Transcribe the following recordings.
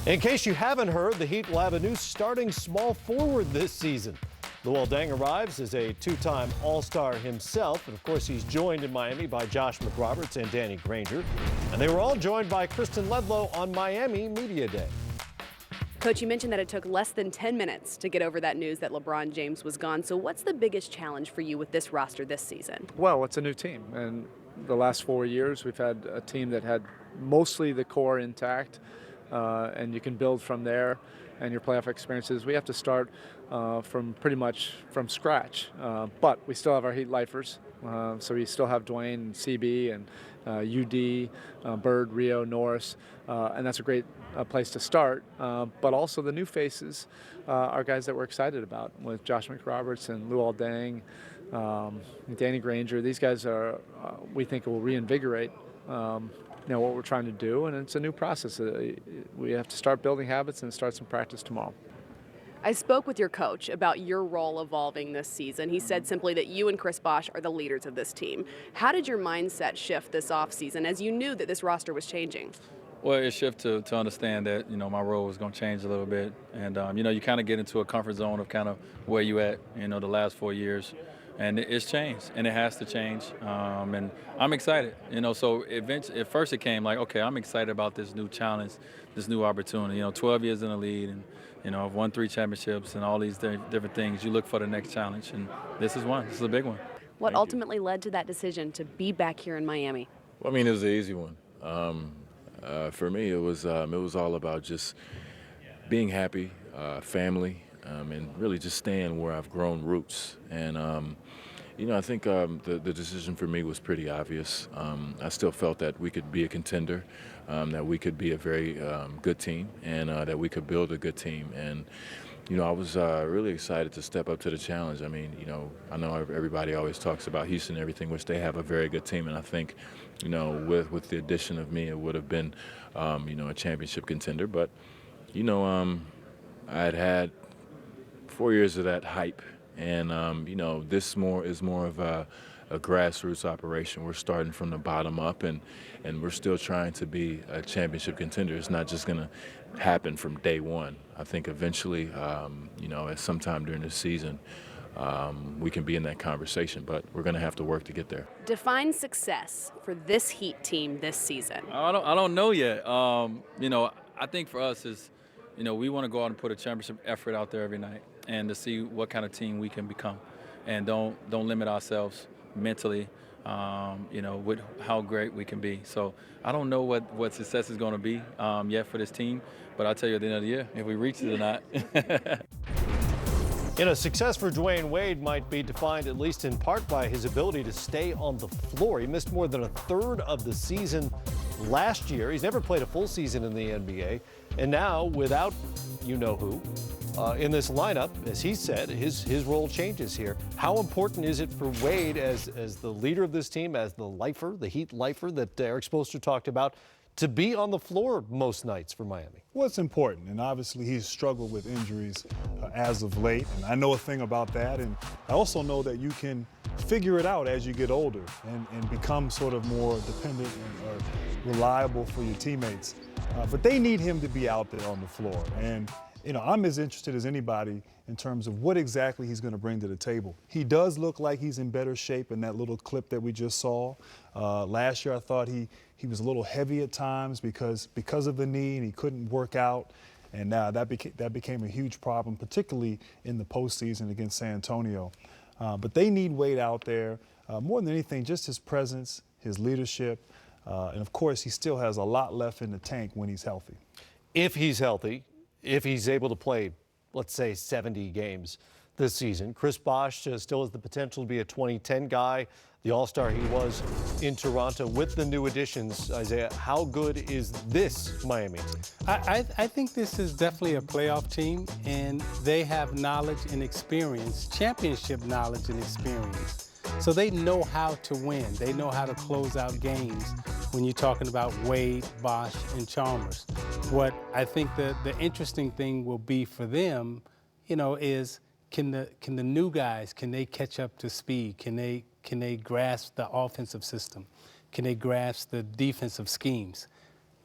In case you haven't heard, the Heat will have a new starting small forward this season. Luol Deng arrives as a two-time All-Star himself, and of course he's joined in Miami by Josh McRoberts and Danny Granger. And they were all joined by Kristen Ledlow on Miami Media Day. Coach, you mentioned that it took less than 10 minutes to get over that news that LeBron James was gone. So what's the biggest challenge for you with this roster this season? Well, it's a new team, and the last 4 years we've had a team that had mostly the core intact, and you can build from there. And your playoff experiences, we have to start from pretty much from scratch. But we still have our Heat lifers, so we still have Dwayne, CB, and UD, Bird, Rio, Norris, and that's a great place to start. But also the new faces are guys that we're excited about, with Josh McRoberts and Luol Deng, Danny Granger. These guys are, we think, will reinvigorate what we're trying to do, and it's a new process. We have to start building habits and start some practice tomorrow. I spoke with your coach about your role evolving this season. He said simply that you and Chris Bosh are the leaders of this team. How did your mindset shift this offseason as you knew that this roster was changing? Well, it shifted to understand that, my role was going to change a little bit. And, you kind of get into a comfort zone of kind of where you at, the last 4 years. And it's changed, and it has to change. And I'm excited, so eventually, at first it came like, okay, I'm excited about this new challenge, this new opportunity. 12 years in the lead, and, I've won 3 championships and all these different things. You look for the next challenge, and this is one. This is a big one. What ultimately led to that decision to be back here in Miami? Well, it was an easy one. For me, it was all about just being happy, family, and really just staying where I've grown roots. And, I think the decision for me was pretty obvious. I still felt that we could be a contender, that we could be a very good team, and that we could build a good team. And, I was really excited to step up to the challenge. I know everybody always talks about Houston and everything, which they have a very good team. And I think, with the addition of me, it would have been, a championship contender. But, I had 4 years of that hype, and this is more of a grassroots operation. We're starting from the bottom up, and we're still trying to be a championship contender. It's not just going to happen from day one. I think eventually, at some time during the season, we can be in that conversation, but we're going to have to work to get there. Define success for this Heat team this season. I don't know yet. I think for us is, we want to go out and put a championship effort out there every night, and to see what kind of team we can become, and don't limit ourselves mentally, with how great we can be. So I don't know what success is going to be yet for this team, but I'll tell you at the end of the year if we reach it or not. Success for Dwayne Wade might be defined at least in part by his ability to stay on the floor. He missed more than a third of the season last year. He's never played a full season in the NBA. And now, without you-know-who in this lineup, as he said, his role changes here. How important is it for Wade as the leader of this team, as the lifer, the Heat lifer that Eric Spoelstra talked about, to be on the floor most nights for Miami? Well, it's important, and obviously he's struggled with injuries as of late, and I know a thing about that, and I also know that you can figure it out as you get older and become sort of more dependent or reliable for your teammates. But they need him to be out there on the floor, and I'm as interested as anybody in terms of what exactly he's going to bring to the table. He does look like he's in better shape in that little clip that we just saw. Last year I thought he was a little heavy at times because of the knee, and he couldn't work out. And that became a huge problem, particularly in the postseason against San Antonio. But they need Wade out there. More than anything, just his presence, his leadership, and of course he still has a lot left in the tank when he's healthy. If he's healthy, if he's able to play, let's say, 70 games this season. Chris Bosh still has the potential to be a 2010 guy, the All-Star he was in Toronto. With the new additions, Isaiah, how good is this Miami team? I think this is definitely a playoff team, and they have knowledge and experience, championship knowledge and experience. So they know how to win. They know how to close out games when you're talking about Wade, Bosh, and Chalmers. What I think the interesting thing will be for them, is can the new guys, can they catch up to speed? Can they grasp the offensive system? Can they grasp the defensive schemes?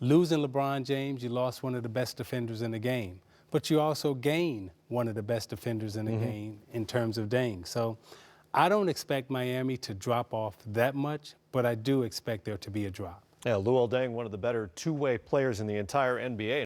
Losing LeBron James, you lost one of the best defenders in the game. But you also gain one of the best defenders in the game in terms of Deng. So I don't expect Miami to drop off that much, but I do expect there to be a drop. Yeah, Luol Deng, one of the better two-way players in the entire NBA.